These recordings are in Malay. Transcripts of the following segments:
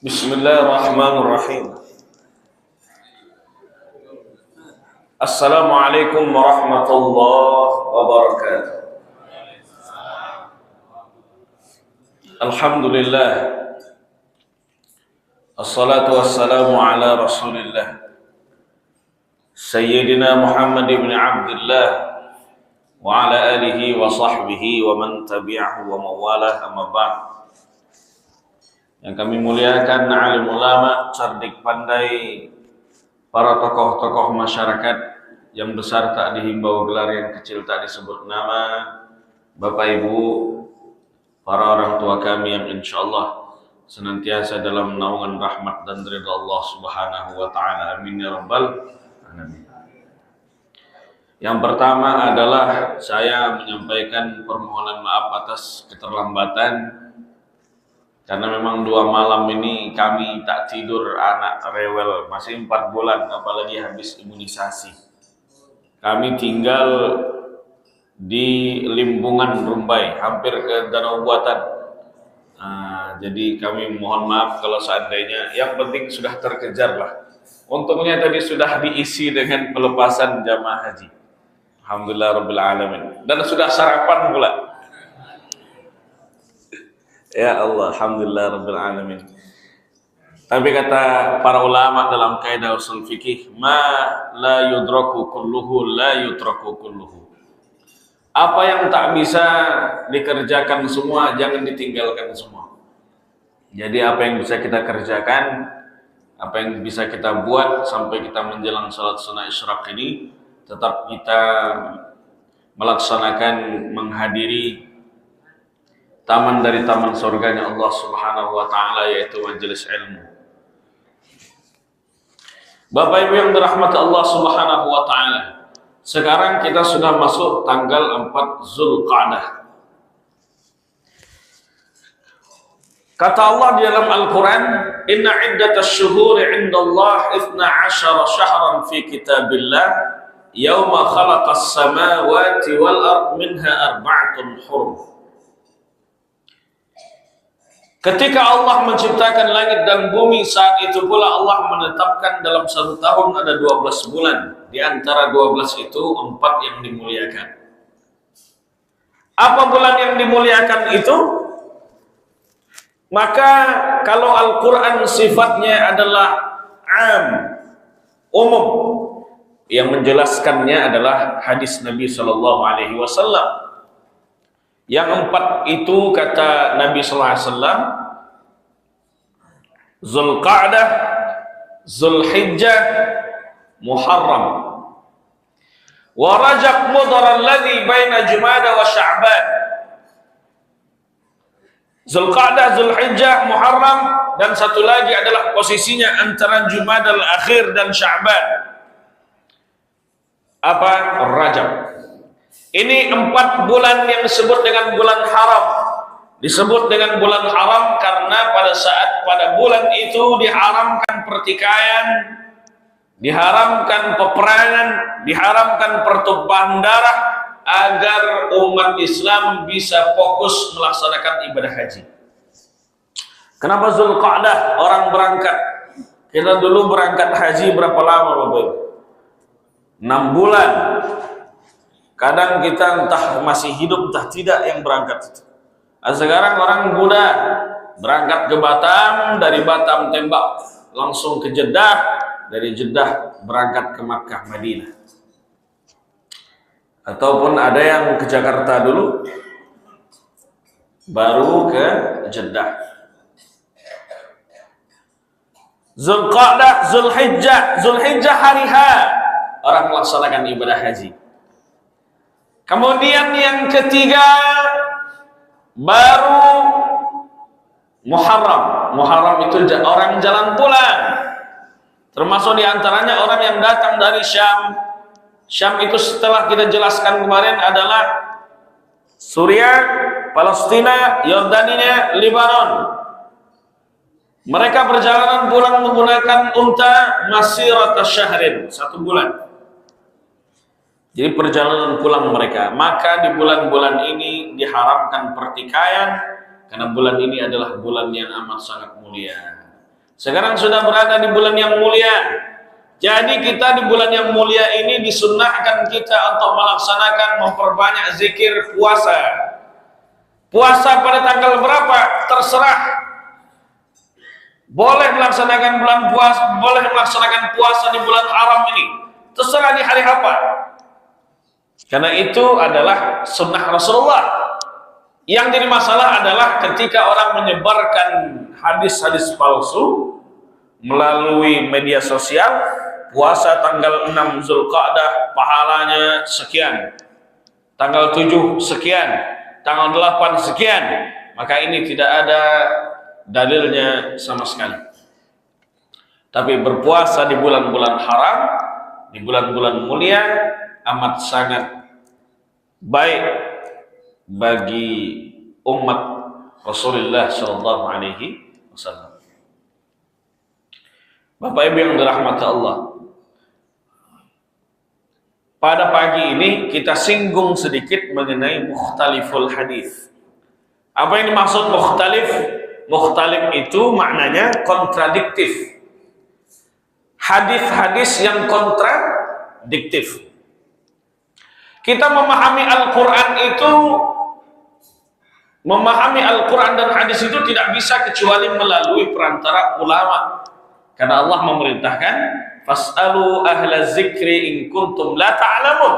Bismillahirrahmanirrahim. Assalamualaikum warahmatullahi wabarakatuh. Alhamdulillah. Assalatu wassalamu ala Rasulillah Sayyidina Muhammad ibn Abdullah wa ala alihi wa sahbihi wa man tabi'ahu wa mawalah, amma ba'd. Yang kami muliakan alim ulama, cerdik pandai, para tokoh-tokoh masyarakat, yang besar tak dihimbau gelar, yang kecil tak disebut nama, Bapak Ibu, para orang tua kami yang insyaallah senantiasa dalam naungan rahmat dan ridha Allah Subhanahu wa taala. Amin ya rabbal alamin. Yang pertama adalah saya menyampaikan permohonan maaf atas keterlambatan, karena memang 2 malam ini kami tak tidur, anak rewel, masih 4 bulan, apalagi habis imunisasi. Kami tinggal di Limbungan Rumbai, hampir ke Danau Buatan. Jadi kami mohon maaf kalau seandainya, yang penting sudah terkejar lah. Untungnya tadi sudah diisi dengan pelepasan jamaah haji. Alhamdulillah rabbil alamin. Dan sudah sarapan pula. Ya Allah, alhamdulillah rabbil alamin. Tapi kata para ulama dalam kaidah usul fikih, ma la yudraku kulluhu la yutraku kulluhu. Apa yang tak bisa dikerjakan semua, jangan ditinggalkan semua. Jadi apa yang bisa kita kerjakan, apa yang bisa kita buat sampai kita menjelang salat sunnah isyraq ini, tetap kita melaksanakan, menghadiri taman dari taman surganya Allah Subhanahu wa taala, yaitu majelis ilmu. Bapak Ibu yang dirahmati Allah Subhanahu wa taala, sekarang kita sudah masuk tanggal 4 Zulqa'dah. Kata Allah di dalam Al-Quran, inna iddatasy syuhuri 'indallahi 12 syahran fi kitabillah yauma khalaqas samawati wal ard minha arba'atun hurum. Ketika Allah menciptakan langit dan bumi, saat itu pula Allah menetapkan dalam 1 tahun ada 12 bulan. Di antara 12 itu 4 yang dimuliakan. Apa bulan yang dimuliakan itu? Maka kalau Al-Quran sifatnya adalah am, umum, yang menjelaskannya adalah hadis Nabi SAW. Yang 4 itu kata Nabi SAW, Zulqa'dah, Zulhijjah, Muharram, wa Rajab Mudhar alladhi baina Jumada wa Sya'ban. Zulqa'dah, Zulhijjah, Muharram, dan satu lagi adalah posisinya antara Jumada al-Akhir dan Sya'ban. Apa? Rajab. Ini 4 bulan yang disebut dengan bulan haram. Disebut dengan bulan haram karena pada bulan itu diharamkan pertikaian, diharamkan peperangan, diharamkan pertumpahan darah, agar umat Islam bisa fokus melaksanakan ibadah haji. Kenapa Zulqa'dah orang berangkat? Kita dulu berangkat haji berapa lama Bapak? 6 bulan. Kadang kita entah masih hidup entah tidak yang berangkat. Sekarang orang muda berangkat ke Batam, dari Batam tembak langsung ke Jeddah, dari Jeddah berangkat ke Makkah Madinah. Ataupun ada yang ke Jakarta dulu baru ke Jeddah. Zulqa'dah, Zulhijjah hari H orang melaksanakan ibadah haji. Kemudian yang ketiga baru Muharram. Muharram itu orang jalan pulang. Termasuk diantaranya orang yang datang dari Syam. Syam itu setelah kita jelaskan kemarin adalah Suriah, Palestina, Yordania, Lebanon. Mereka perjalanan pulang menggunakan unta masirata syahrin, 1 bulan. Jadi perjalanan pulang mereka. Maka di bulan-bulan ini diharamkan pertikaian, karena bulan ini adalah bulan yang amat sangat mulia. Sekarang sudah berada di bulan yang mulia. Jadi kita di bulan yang mulia ini disunnahkan kita untuk melaksanakan, memperbanyak zikir puasa. Puasa pada tanggal berapa? Terserah. Boleh melaksanakan bulan puasa, boleh melaksanakan puasa di bulan haram ini. Terserah di hari apa. Karena itu adalah sunnah Rasulullah. Yang jadi masalah adalah ketika orang menyebarkan hadis-hadis palsu melalui media sosial, puasa tanggal 6 Zulqa'dah pahalanya sekian, tanggal 7 sekian, tanggal 8 sekian, maka ini tidak ada dalilnya sama sekali. Tapi berpuasa di bulan-bulan haram, di bulan-bulan mulia, amat sangat baik bagi umat Rasulullah Shallallahu Alaihi Wasallam. Bapak Ibu yang dirahmati Allah, pada pagi ini kita singgung sedikit mengenai mukhtaliful hadis. Apa yang dimaksud mukhtalif? Mukhtalif itu maknanya kontradiktif. Hadis-hadis yang kontradiktif. Kita memahami Al-Quran itu, memahami Al-Quran dan hadis itu tidak bisa kecuali melalui perantara ulama. Karena Allah memerintahkan, fas'alu ahla zikri in kuntum la ta'lamun.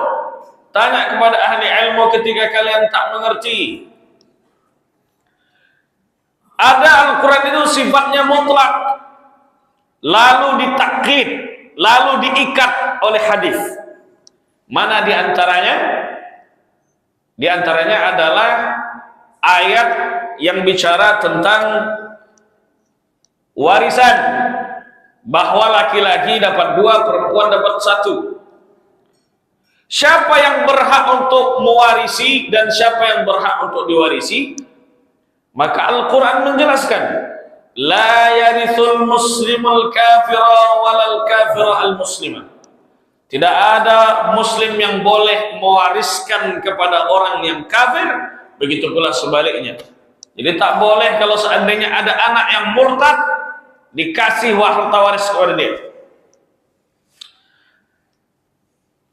Tanya kepada ahli ilmu ketika kalian tak mengerti. Ada Al-Quran itu sifatnya mutlak, lalu ditakkid, lalu diikat oleh hadis. Mana diantaranya? Diantaranya adalah ayat yang bicara tentang warisan, bahwa laki-laki dapat 2, perempuan dapat 1. Siapa yang berhak untuk mewarisi dan siapa yang berhak untuk diwarisi? Maka Al-Quran menjelaskan, la yarithul muslimul kafira walal kafira al-muslimah. Tidak ada muslim yang boleh mewariskan kepada orang yang kafir, begitu pula sebaliknya. Jadi tak boleh kalau seandainya ada anak yang murtad dikasih harta waris kepada dia.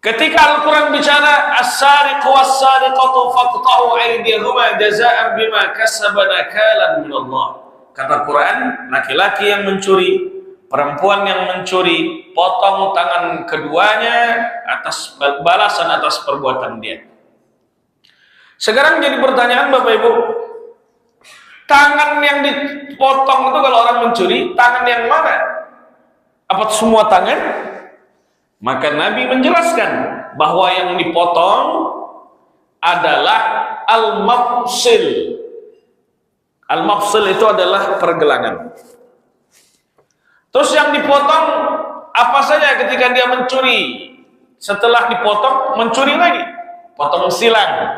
Ketika Al-Quran bicara as-sariqu was-sariqatu faqta'u aydiyahuma jazaa'an bima kasaba nakalan min Allah. Kata Quran, laki-laki yang mencuri, perempuan yang mencuri, potong tangan keduanya atas balasan atas perbuatan dia. Sekarang jadi pertanyaan Bapak Ibu, tangan yang dipotong itu kalau orang mencuri, tangan yang mana? Apa semua tangan? Maka Nabi menjelaskan bahwa yang dipotong adalah al-mafsil. Al-mafsil itu adalah pergelangan. Terus yang dipotong apa saja ketika dia mencuri? Setelah dipotong, mencuri lagi. Potong silang.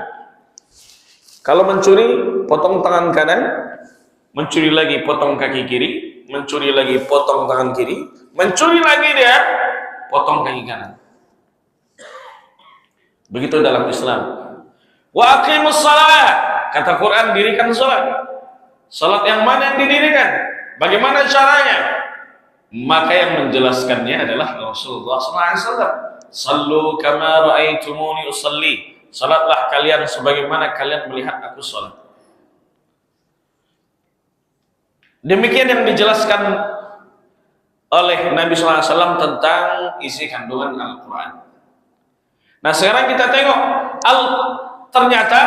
Kalau mencuri, potong tangan kanan, mencuri lagi, potong kaki kiri, mencuri lagi, potong tangan kiri, mencuri lagi dia, potong kaki kanan. Begitu dalam Islam. Wa aqimus shalah. Kata Quran, dirikan salat. Salat yang mana yang didirikan? Bagaimana caranya? Maka yang menjelaskannya adalah Rasulullah SAW. Sallu kama ra'aitumuni usalli. Salatlah kalian sebagaimana kalian melihat aku salat. Demikian yang dijelaskan oleh Nabi SAW tentang isi kandungan Al-Quran. Nah sekarang kita tengok, ternyata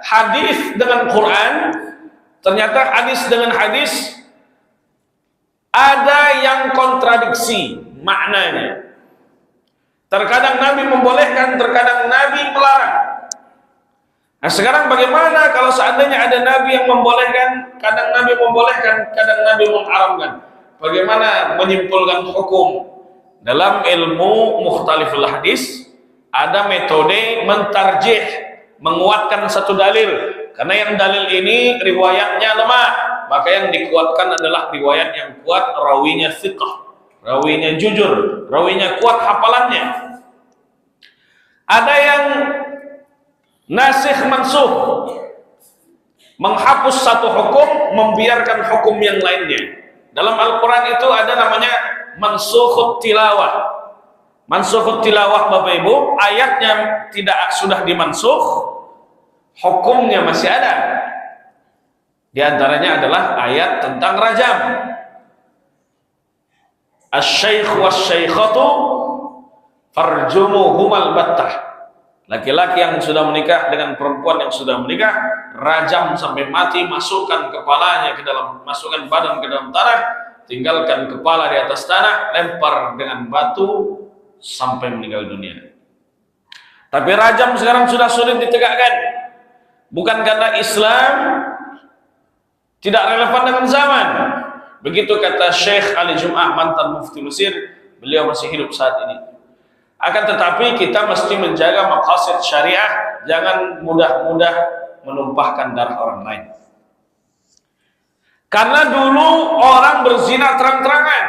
hadis dengan Quran, ternyata hadis dengan hadis ada yang kontradiksi maknanya. Terkadang Nabi membolehkan, terkadang Nabi melarang. Nah sekarang bagaimana kalau seandainya ada Nabi yang membolehkan, kadang Nabi membolehkan, kadang Nabi mengharamkan? Bagaimana menyimpulkan hukum? Dalam ilmu mukhtaliful hadis ada metode mentarjih, menguatkan satu dalil. Karena yang dalil ini riwayatnya lemah, maka yang dikuatkan adalah riwayat yang kuat, rawinya thiqah, rawinya jujur, rawinya kuat hafalannya. Ada yang nasikh mansukh, menghapus satu hukum, membiarkan hukum yang lainnya. Dalam Al-Quran itu ada namanya mansukhut tilawah. Mansukhut tilawah Bapak Ibu, ayatnya tidak sudah dimansukh, hukumnya masih ada. Di antaranya adalah ayat tentang rajam. Asy-syaikh wasy-syaikhatu farjumuhumal battah. Laki-laki yang sudah menikah dengan perempuan yang sudah menikah, rajam sampai mati, masukkan kepalanya ke dalam, masukkan badan ke dalam tanah, tinggalkan kepala di atas tanah, lempar dengan batu sampai meninggal dunia. Tapi rajam sekarang sudah sulit ditegakkan, bukan karena Islam tidak relevan dengan zaman. Begitu kata Syekh Ali Jum'ah, mantan mufti Mesir, beliau masih hidup saat ini. Akan tetapi kita mesti menjaga maqasid syariah, jangan mudah-mudah menumpahkan darah orang lain. Karena dulu orang berzina terang-terangan,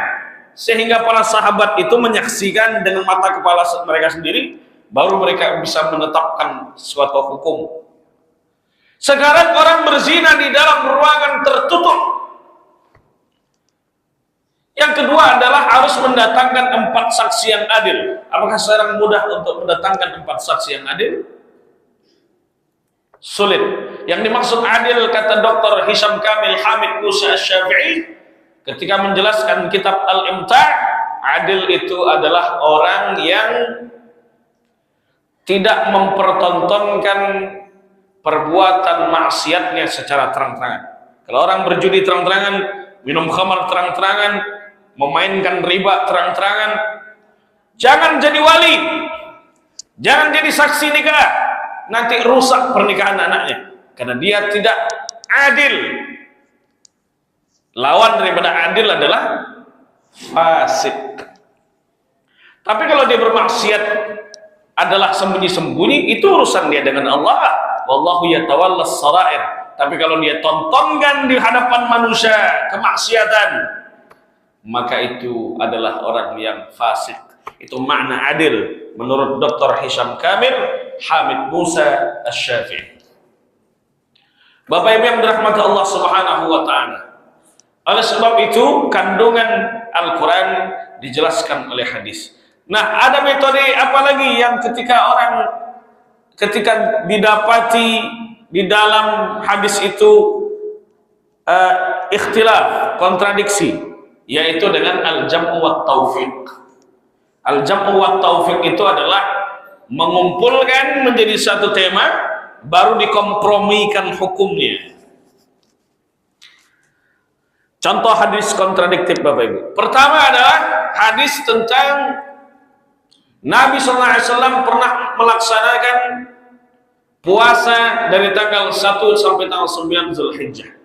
sehingga para sahabat itu menyaksikan dengan mata kepala mereka sendiri, baru mereka bisa menetapkan suatu hukum. Sekarang orang berzina di dalam ruangan tertutup. Yang kedua adalah harus mendatangkan 4 saksi yang adil. Apakah sekarang mudah untuk mendatangkan 4 saksi yang adil? Sulit. Yang dimaksud adil, kata Dr. Hisham Kamil Hamid Musa Asy-Syafi'i ketika menjelaskan kitab Al-Imta', adil itu adalah orang yang tidak mempertontonkan perbuatan maksiatnya secara terang-terangan. Kalau orang berjudi terang-terangan, minum khamar terang-terangan, memainkan riba terang-terangan, jangan jadi wali, jangan jadi saksi nikah, nanti rusak pernikahan anaknya, karena dia tidak adil. Lawan daripada adil adalah fasik. Tapi kalau dia bermaksiat adalah sembunyi-sembunyi, itu urusan dia dengan Allah. Wallahu yatawallas sarair. Tapi kalau dia tontonkan di hadapan manusia kemaksiatan, maka itu adalah orang yang fasik. Itu makna adil menurut Dr. Hisham Kamil Hamid Musa Asy-Syafi'i. Bapak Ibu yang dirahmati Allah Subhanahu wa taala. Oleh sebab itu kandungan Al-Quran dijelaskan oleh hadis. Nah, ada metode apa lagi yang ketika didapati di dalam hadis itu ikhtilaf, kontradiksi, yaitu dengan al-jam'u wat taufiq. Al-jam'u wat taufiq itu adalah mengumpulkan menjadi satu tema, baru dikompromikan hukumnya. Contoh hadis kontradiktif Bapak Ibu. Pertama adalah hadis tentang Nabi SAW pernah melaksanakan puasa dari tanggal 1 sampai tanggal 9 Zulhijjah.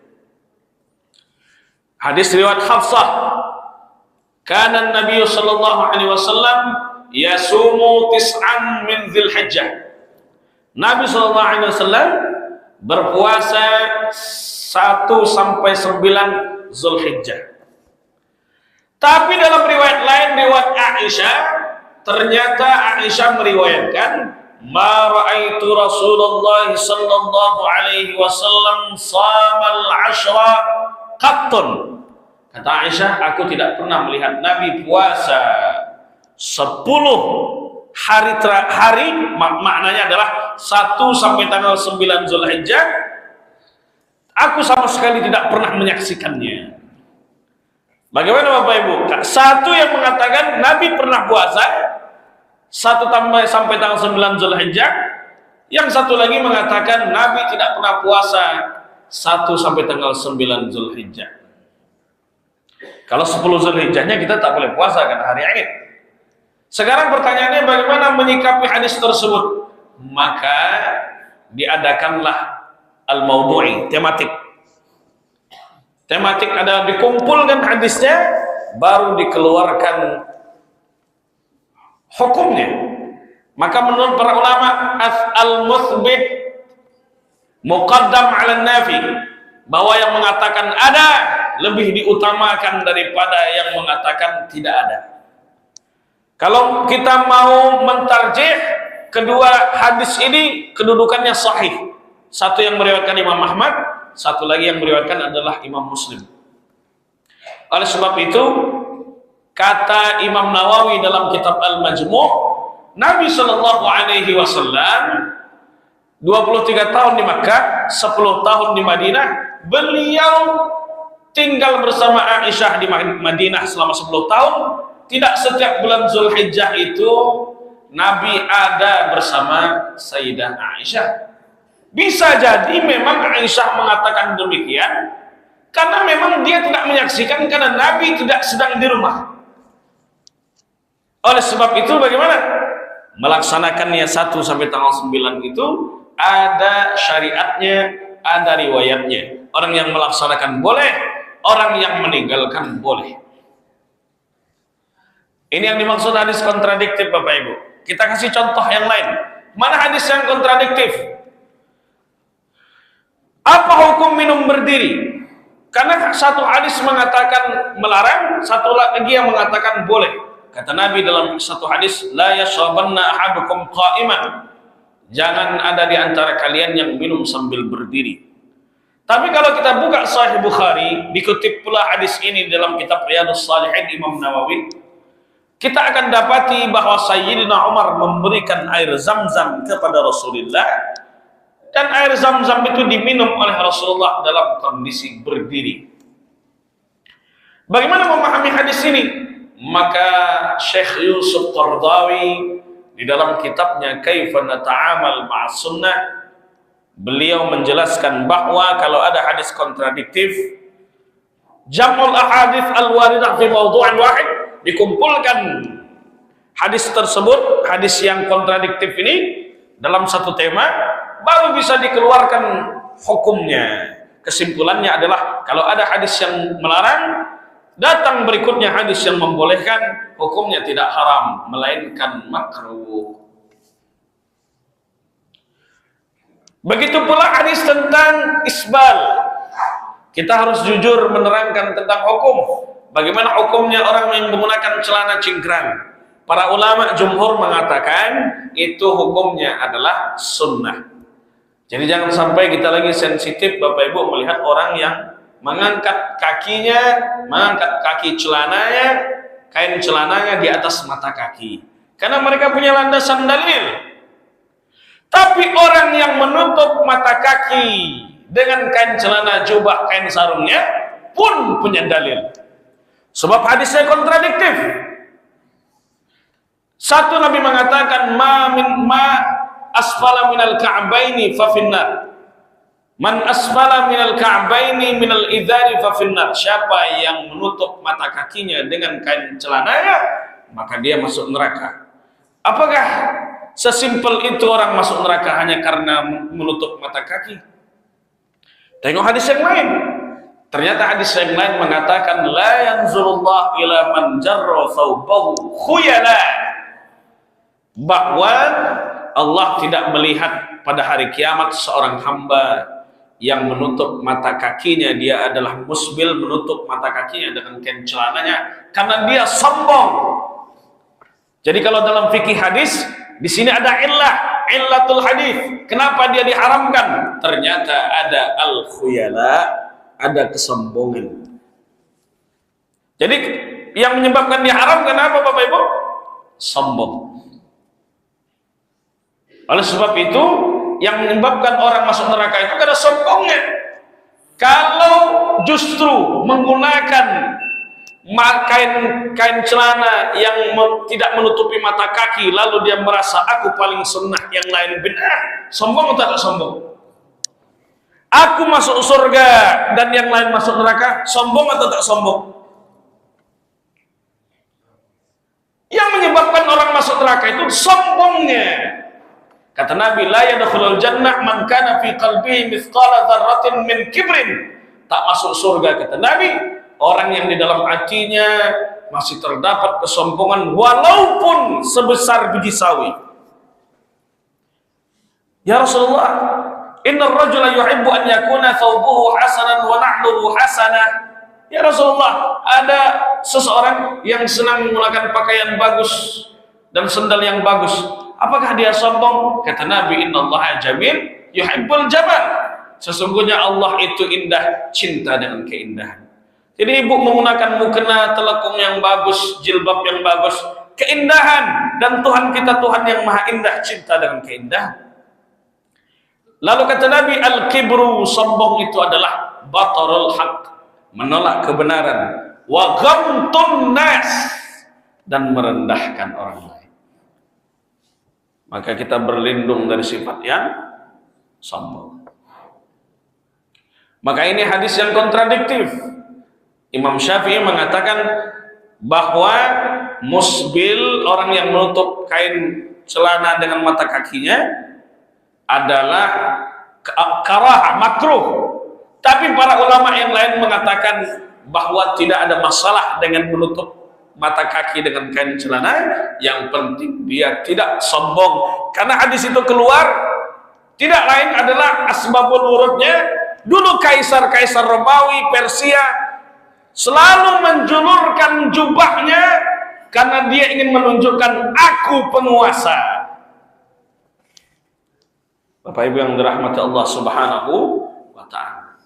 Hadis riwayat Hafsah, kana Nabi sallallahu alaihi wasallam yasumu tis'an min Zulhijjah. Nabi sallallahu alaihi wasallam berpuasa 1 sampai 9 Zulhijjah. Tapi dalam riwayat lain, riwayat Aisyah, ternyata Aisyah meriwayatkan, ma ra'aitu Rasulullah sallallahu alaihi wasallam shamal 'ashra qattun. Kata Aisyah, aku tidak pernah melihat Nabi puasa 10 hari, maknanya adalah 1 sampai tanggal 9 Zulhijjah. Aku sama sekali tidak pernah menyaksikannya. Bagaimana Bapak Ibu? Satu yang mengatakan Nabi pernah puasa 1 sampai tanggal 9 Zulhijjah, yang satu lagi mengatakan Nabi tidak pernah puasa 1 sampai tanggal 9 Zulhijjah. Kalau 10 Zulhijjahnya kita tak boleh puasa karena hari Id. Sekarang pertanyaannya, bagaimana menyikapi hadis tersebut? Maka diadakanlah al-maudu'i, tematik. Tematik adalah dikumpulkan hadisnya, baru dikeluarkan hukumnya. Maka menurut para ulama, al-muthbit muqaddam 'ala nafi, bahwa yang mengatakan ada lebih diutamakan daripada yang mengatakan tidak ada. Kalau kita mau mentarjih, kedua hadis ini kedudukannya sahih. Satu yang meriwayatkan Imam Ahmad, satu lagi yang meriwayatkan adalah Imam Muslim. Oleh sebab itu, kata Imam Nawawi dalam kitab Al-Majmu', Nabi Shallallahu Alaihi Wasallam 23 tahun di Makkah, 10 tahun di Madinah. Beliau tinggal bersama Aisyah di Madinah selama 10 tahun. Tidak setiap bulan Zulhijjah itu Nabi ada bersama Sayyidah Aisyah. Bisa jadi memang Aisyah mengatakan demikian karena memang dia tidak menyaksikan, karena Nabi tidak sedang di rumah. Oleh sebab itu bagaimana? Melaksanakannya 1 sampai tanggal 9 itu ada syariatnya, ada riwayatnya. Orang yang melaksanakan boleh, orang yang meninggalkan boleh. Ini yang dimaksud hadis kontradiktif, Bapak Ibu. Kita kasih contoh yang lain. Mana hadis yang kontradiktif? Apa hukum minum berdiri? Karena satu hadis mengatakan melarang, satu lagi yang mengatakan boleh. Kata Nabi dalam satu hadis, la yashrabanna ahadukum qa'iman. Jangan ada di antara kalian yang minum sambil berdiri. Tapi kalau kita buka Sahih Bukhari, dikutip pula hadis ini dalam kitab Riyadhus Shalihin Imam Nawawi, kita akan dapati bahwa Sayyidina Umar memberikan air Zam-Zam kepada Rasulullah, dan air Zam-Zam itu diminum oleh Rasulullah dalam kondisi berdiri. Bagaimana memahami hadis ini? Maka Syekh Yusuf Qaradawi di dalam kitabnya Kaifa Nata'amal Ma'as Sunnah, beliau menjelaskan bahwa kalau ada hadis kontradiktif, jam'ul ahadits al-waridah fi mawdu'in wahid, dikumpulkan hadis tersebut, hadis yang kontradiktif ini dalam satu tema, baru bisa dikeluarkan hukumnya. Kesimpulannya adalah kalau ada hadis yang melarang, datang berikutnya hadis yang membolehkan, hukumnya tidak haram, melainkan makruh. Begitu pula hadis tentang isbal. Kita harus jujur menerangkan tentang hukum. Bagaimana hukumnya orang yang menggunakan celana cingkrang? Para ulama jumhur mengatakan itu hukumnya adalah sunnah. Jadi jangan sampai kita lagi sensitif, Bapak Ibu, melihat orang yang mengangkat kakinya, mengangkat kaki celananya, kain celananya di atas mata kaki, karena mereka punya landasan dalil. Tapi orang yang menutup mata kaki dengan kain celana, jubah, kain sarungnya pun punya dalil. Sebab hadisnya kontradiktif. Satu, Nabi mengatakan ma asfala minal ka'baini fa finnar. Man asfala minal ka'baini minal idhari fa finnar. Siapa yang menutup mata kakinya dengan kain celananya, maka dia masuk neraka. Apakah sesimpel itu orang masuk neraka hanya karena menutup mata kaki? Tengok hadis yang lain. Ternyata hadis yang lain mengatakan la yanzurullah ila man jarra thawbahu khuyala, bahwa Allah tidak melihat pada hari kiamat seorang hamba yang menutup mata kakinya, dia adalah musbil, menutup mata kakinya dengan kain celananya karena dia sombong. Jadi kalau dalam fikih hadis, di sini ada illatul hadis. Kenapa dia diharamkan? Ternyata ada al-khuyala, ada kesombongan. Jadi yang menyebabkan diharamkan apa, Bapak Ibu? Sombong. Oleh sebab itu, yang menyebabkan orang masuk neraka itu karena sombongnya. Kalau justru menggunakan kain celana yang tidak menutupi mata kaki, lalu dia merasa aku paling sunnah, yang lain bid'ah, sombong atau tak sombong? Aku masuk surga dan yang lain masuk neraka, sombong atau tak sombong? Yang menyebabkan orang masuk neraka itu sombongnya. Kata Nabi, la yadkhulul jannah man kana fi qalbihi mithqala dzarratin min kibrin. Tak masuk surga, kata Nabi, orang yang di dalam hatinya masih terdapat kesombongan walaupun sebesar biji sawi. Ya Rasulullah, innar rajula yuhibbu an yakuna thawbuhu hasanan wa nahluhu hasanah. Ya Rasulullah, ada seseorang yang senang menggunakan pakaian bagus dan sendal yang bagus. Apakah dia sombong? Kata Nabi, innallaha jamil yuhibbul jamal. Sesungguhnya Allah itu indah, cinta dengan keindahan. Jadi ibu menggunakan mukena, telekung yang bagus, jilbab yang bagus, keindahan, dan Tuhan kita Tuhan yang maha indah, cinta dengan keindahan. Lalu kata Nabi, al-kibru, sombong itu adalah batarul haq, menolak kebenaran, wa ghamtun nas, dan merendahkan orang lain. Maka kita berlindung dari sifat yang sombong. Maka ini hadis yang kontradiktif. Imam Syafi'i mengatakan bahwa musbil, orang yang menutup kain celana dengan mata kakinya, adalah karah, makruh. Tapi para ulama yang lain mengatakan bahwa tidak ada masalah dengan menutup mata kaki dengan kain celana, yang penting dia tidak sombong. Karena hadis itu keluar tidak lain adalah asbabul wurudnya. Dulu kaisar-kaisar Romawi, Persia selalu menjulurkan jubahnya karena dia ingin menunjukkan aku penguasa. Bapak Ibu yang dirahmati Allah Subhanahu wa ta'ala.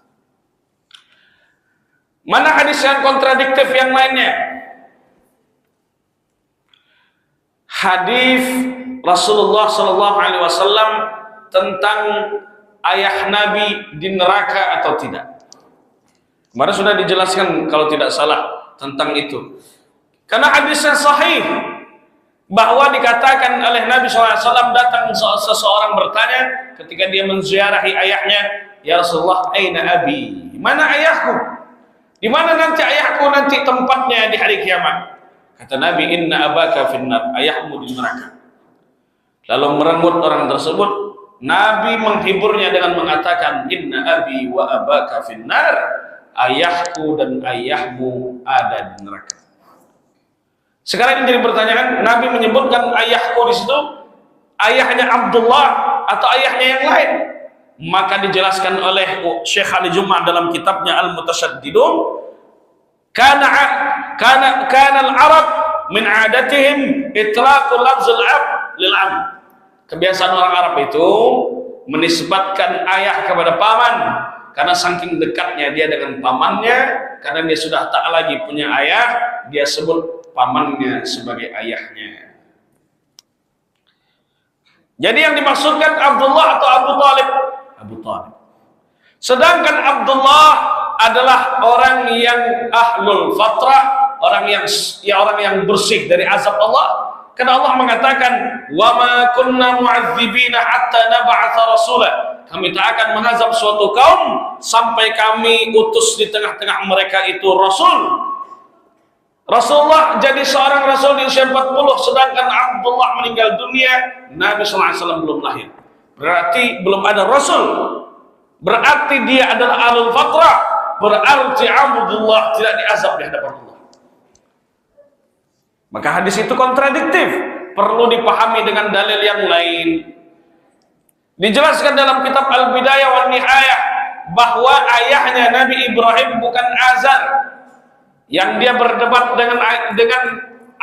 Mana hadis yang kontradiktif yang lainnya? Hadis Rasulullah sallallahu alaihi wasallam tentang ayah Nabi di neraka atau tidak. Kemarin sudah dijelaskan kalau tidak salah tentang itu. Karena hadisnya sahih, bahwa dikatakan oleh Nabi SAW, datang seseorang bertanya ketika dia menziarahi ayahnya, ya Rasulullah, aina abi, mana ayahku, di mana nanti ayahku nanti tempatnya di hari kiamat? Kata Nabi, inna abaka finnar, ayahmu di neraka. Lalu merenggut orang tersebut. Nabi menghiburnya dengan mengatakan, inna abi wa abaka finnar, ayahku dan ayahmu ada di neraka. Sekarang ini jadi pertanyaan, Nabi menyebutkan ayahku di situ, ayahnya Abdullah atau ayahnya yang lain? Maka dijelaskan oleh Syekh Ali Jum'ah dalam kitabnya Al-Mutasyaddidun, kana al-Arab min 'adatihim itlaqul lafzul ab lil am. Kebiasaan orang Arab itu menisbatkan ayah kepada paman karena saking dekatnya dia dengan pamannya, karena dia sudah tak lagi punya ayah, dia sebut pamannya sebagai ayahnya. Jadi yang dimaksudkan Abdullah atau Abu Talib? Abu Talib. Sedangkan Abdullah adalah orang yang ahlul fatrah, orang yang bersih dari azab Allah. Karena Allah mengatakan, "Wa ma kunna mu'adzibina hatta nab'atsa rasula." Kami tak akan mengazab suatu kaum sampai kami utus di tengah-tengah mereka itu rasul. Rasulullah jadi seorang rasul di usia 40, sedangkan Abdullah meninggal dunia, Nabi SAW belum lahir. Berarti belum ada rasul. Berarti dia adalah ahlul fatrah. Berarti Abdullah tidak diazab di hadapan Allah. Maka hadis itu kontradiktif, perlu dipahami dengan dalil yang lain. Dijelaskan dalam kitab Al-Bidayah wa Nihayah bahwa ayahnya Nabi Ibrahim bukan Azar, yang dia berdebat dengan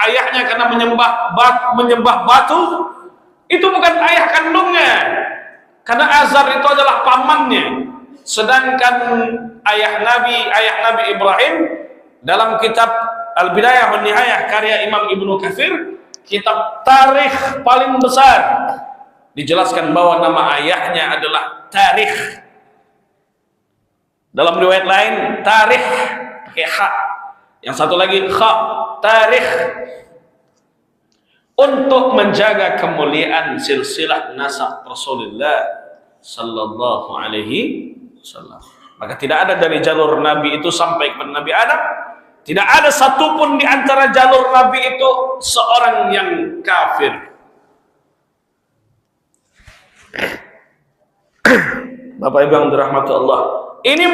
ayahnya karena menyembah batu, itu bukan ayah kandungnya, karena Azar itu adalah pamannya. Sedangkan ayah Nabi Ibrahim dalam kitab Al-Bidayah wa Nihayah karya Imam Ibnu Katsir, kitab tarikh paling besar, dijelaskan bahwa nama ayahnya adalah Tarikh. Dalam riwayat lain Tarikh pakai ha, yang satu lagi kha, Tarikh, untuk menjaga kemuliaan silsilah nasab Rasulullah sallallahu alaihi wasallam. Maka tidak ada dari jalur Nabi itu sampai kepada Nabi Adam, tidak ada satupun di antara jalur Nabi itu seorang yang kafir. Bapak Ibu yang dirahmati Allah, ini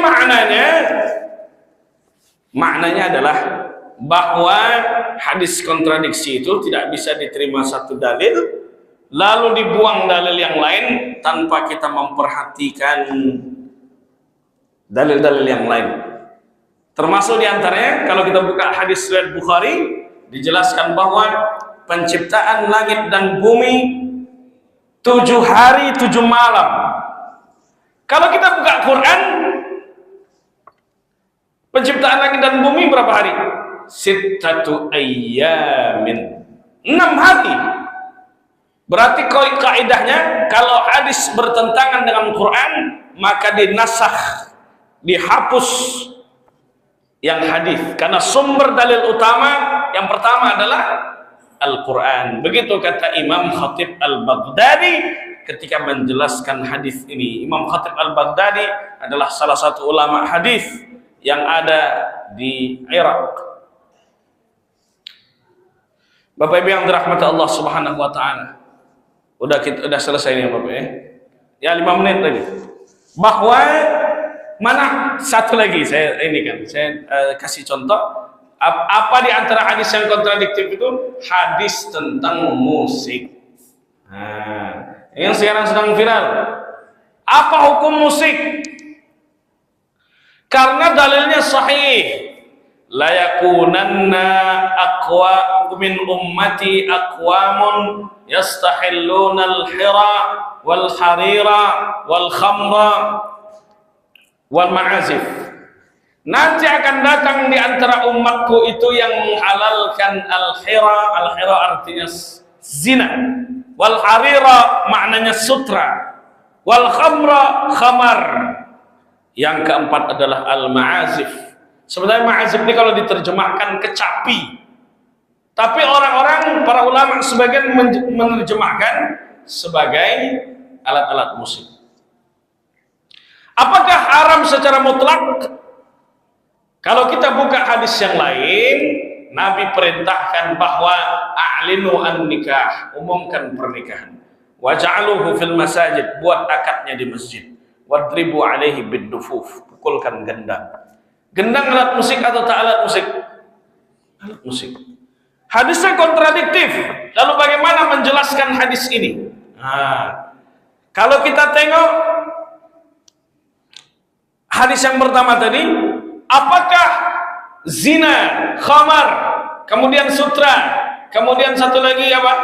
maknanya adalah bahwa hadis kontradiksi itu tidak bisa diterima satu dalil lalu dibuang dalil yang lain tanpa kita memperhatikan dalil-dalil yang lain. Termasuk diantaranya kalau kita buka hadis riwayat Bukhari, dijelaskan bahwa penciptaan langit dan bumi 7 hari 7 malam. Kalau kita buka Quran, Penciptaan langit dan bumi berapa hari? Sittatu ayyamin. 6 hari. Berarti kaidahnya kalau hadis bertentangan dengan Quran, maka dinasakh, dihapus yang hadis, karena sumber dalil utama yang pertama adalah Al-Quran. Begitu kata Imam Khatib Al-Baghdadi ketika menjelaskan hadis ini. Imam Khatib Al-Baghdadi adalah salah satu ulama hadis yang ada di Irak. Bapak Ibu yang dirahmati Allah Subhanahu wa taala. Udah selesai nih Bapak ya. Ya 5 menit lagi. Bahwa mana satu lagi saya kasih contoh apa di antara hadis yang kontradiktif itu? Hadis tentang musik. Nah, yang sekarang sedang viral. Apa hukum musik? Karena dalilnya sahih. La yakunanna aqwa min ummati aqwamun yastahilluna al-hira wal harira wal khamra wal ma'azif. Nanti akan datang di antara umatku itu yang menghalalkan al-hira. Al-hira artinya zina, wal harira maknanya sutra, wal khamra khamar. Yang keempat adalah al-ma'azif. Sebenarnya ma'azif ini kalau diterjemahkan kecapi, tapi orang-orang para ulama sebagian menerjemahkan sebagai alat-alat musik. Apakah haram secara mutlak? Kalau kita buka hadis yang lain, Nabi perintahkan bahwa a'linu an-nikah, umumkan pernikahan. Waj'aluhu fil masajid, buat akadnya di masjid. Wadribu alaihi bid-dufuf, pukulkan gendang. Gendang alat musik atau tak alat musik? Alat musik. Hadisnya kontradiktif. Lalu bagaimana menjelaskan hadis ini? Nah, kalau kita tengok hadis yang pertama tadi, apakah zina, khamar, kemudian sutra, kemudian satu lagi apa?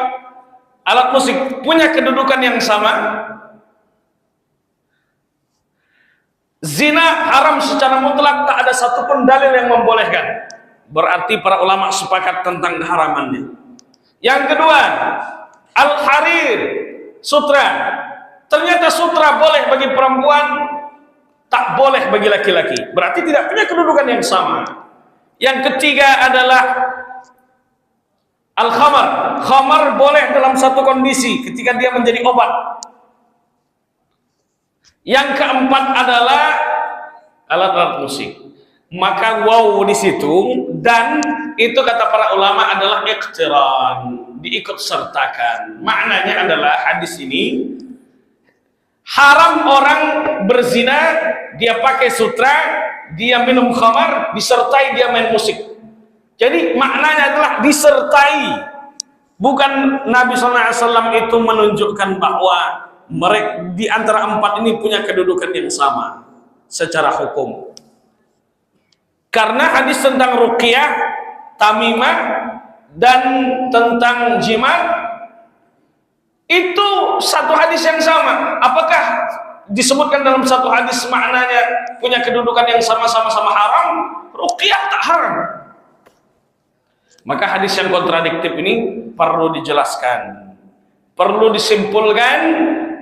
Alat musik punya kedudukan yang sama? Zina haram secara mutlak, tak ada satupun dalil yang membolehkan. Berarti para ulama sepakat tentang keharamannya. Yang kedua, al-harir, sutra. Ternyata sutra boleh bagi perempuan, tak boleh bagi laki-laki. Berarti tidak punya kedudukan yang sama. Yang ketiga adalah al-khamar. Khamar boleh dalam satu kondisi, ketika dia menjadi obat. Yang keempat adalah alat-alat musik. Maka wow di situ, dan itu kata para ulama adalah iqtiran, diikut sertakan. Maknanya adalah hadis ini haram orang berzina, dia pakai sutra, dia minum khamar, disertai dia main musik. Jadi maknanya adalah disertai. Bukan Nabi SAW itu menunjukkan bahwa mereka di antara 4 ini punya kedudukan yang sama secara hukum. Karena hadis tentang ruqyah, tamimah, dan tentang jimat itu satu hadis yang sama. Apakah disebutkan dalam satu hadis maknanya punya kedudukan yang sama-sama haram? Ruqyah tak haram. Maka hadis yang kontradiktif ini perlu dijelaskan, perlu disimpulkan.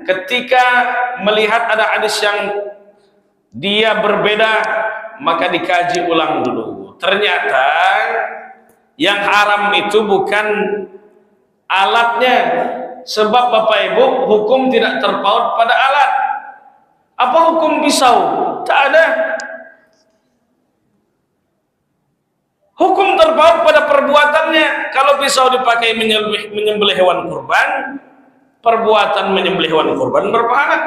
Ketika melihat ada hadis yang dia berbeda, maka dikaji ulang dulu. Ternyata yang haram itu bukan alatnya, sebab Bapak Ibu hukum tidak terpaut pada alat. Apa hukum pisau? Tak ada. Hukum terpaut pada perbuatannya. Kalau pisau dipakai menyembelih hewan kurban, perbuatan menyembelih hewan kurban berpahala.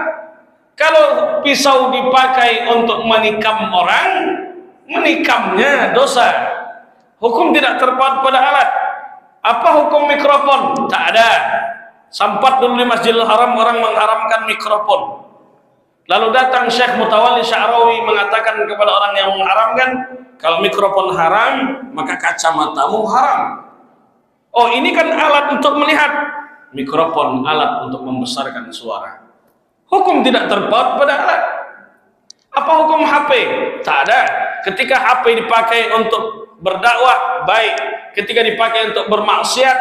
Kalau pisau dipakai untuk menikam orang, menikamnya dosa. Hukum tidak terpaut pada alat. Apa hukum mikrofon? Tak ada. Sampat dulu di Masjidil Haram orang mengharamkan mikrofon. Lalu datang Syekh Mutawalli Sya'rawi mengatakan kepada orang yang mengharamkan, kalau mikrofon haram, maka kacamatamu haram. Oh, ini kan alat untuk melihat. Mikrofon alat untuk membesarkan suara. Hukum tidak terpaut pada alat. Apa hukum HP? Tak ada. ketika HP dipakai untuk berdakwah baik, ketika dipakai untuk bermaksiat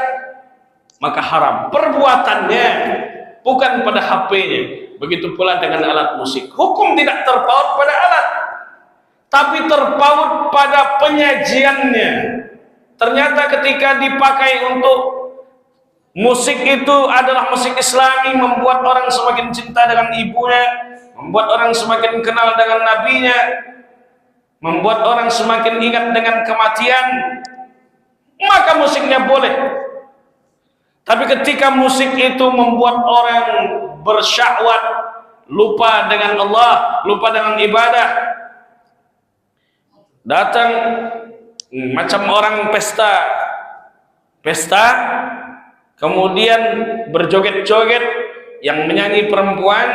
maka haram perbuatannya, bukan pada HP-nya. Begitu pula dengan alat musik, hukum tidak terpaut pada alat, tapi terpaut pada penyajiannya. Ternyata ketika dipakai untuk musik itu adalah musik Islami, membuat orang semakin cinta dengan ibunya, membuat orang semakin kenal dengan nabinya, membuat orang semakin ingat dengan kematian, maka musiknya boleh. Tapi ketika musik itu membuat orang bersyahwat, lupa dengan Allah, lupa dengan ibadah, datang macam orang pesta, kemudian berjoget-joget, yang menyanyi perempuan,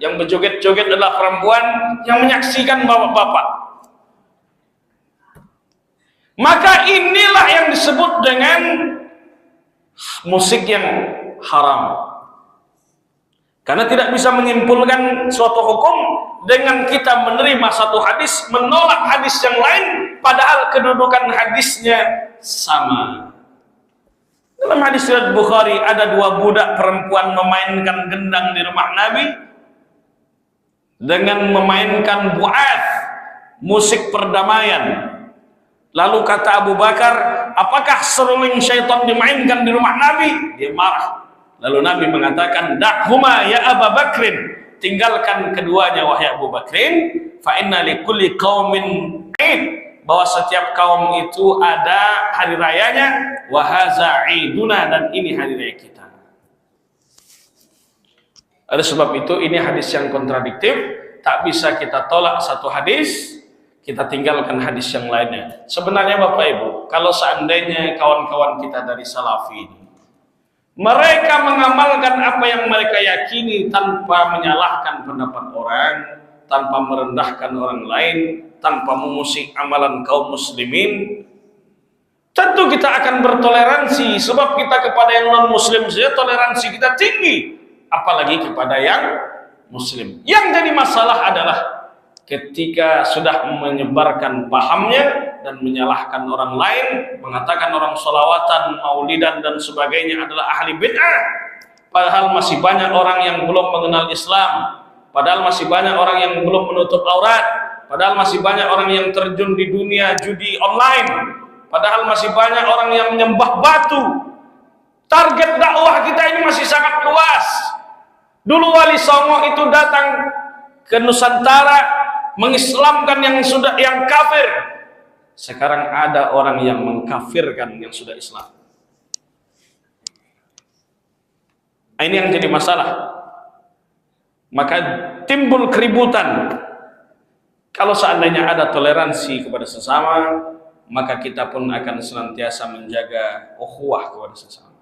yang berjoget-joget adalah perempuan, yang menyaksikan bapak-bapak. Maka inilah yang disebut dengan musik yang haram. Karena tidak bisa menyimpulkan suatu hukum dengan kita menerima satu hadis, menolak hadis yang lain, padahal kedudukan hadisnya sama. Dalam hadis riwayat Bukhari, ada dua budak perempuan memainkan gendang di rumah Nabi dengan memainkan bu'ath, musik perdamaian. Lalu kata Abu Bakar, apakah seruling syaitan dimainkan di rumah Nabi? Dia marah. Lalu Nabi mengatakan, dakhuma ya Abu Bakrin, tinggalkan keduanya wahai Abu Bakrin, fa inna likulli qaumin id, bahwa setiap kaum itu ada hari rayanya, wa hadza iduna, dan ini hari raya kita. Oleh sebab itu ini hadis yang kontradiktif, tak bisa kita tolak satu hadis kita tinggalkan hadis yang lainnya. Sebenarnya Bapak Ibu, kalau seandainya kawan-kawan kita dari Salafi ini, mereka mengamalkan apa yang mereka yakini tanpa menyalahkan pendapat orang, tanpa merendahkan orang lain, tanpa mengusik amalan kaum muslimin, tentu kita akan bertoleransi. Sebab kita kepada yang non muslim saja toleransi kita tinggi, apalagi kepada yang muslim. Yang jadi masalah adalah ketika sudah menyebarkan pahamnya dan menyalahkan orang lain, mengatakan orang sholawatan, maulidan dan sebagainya adalah ahli bid'ah, padahal masih banyak orang yang belum mengenal Islam, padahal masih banyak orang yang belum menutup aurat, padahal masih banyak orang yang terjun di dunia judi online, padahal masih banyak orang yang menyembah batu. Target dakwah kita ini masih sangat luas. Dulu Wali Songo itu datang ke Nusantara mengislamkan yang kafir. Sekarang ada orang yang mengkafirkan yang sudah Islam. Ini yang jadi masalah. Maka timbul keributan. Kalau seandainya ada toleransi kepada sesama, maka kita pun akan senantiasa menjaga ukhuwah kepada sesama.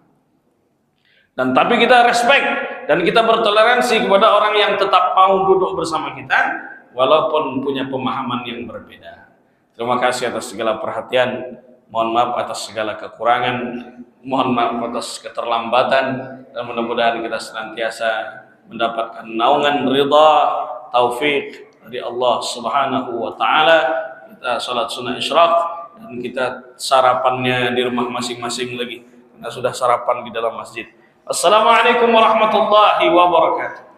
Dan tapi kita respect dan kita bertoleransi kepada orang yang tetap mau duduk bersama kita, walaupun punya pemahaman yang berbeda. Terima kasih atas segala perhatian. Mohon maaf atas segala kekurangan. Mohon maaf atas keterlambatan. Dan mudah-mudahan kita senantiasa mendapatkan naungan ridha, taufik dari Allah Subhanahu wa Ta'ala. Kita salat sunnah isyraq dan kita sarapannya di rumah masing-masing lagi. Kita sudah sarapan di dalam masjid. Assalamualaikum warahmatullahi wabarakatuh.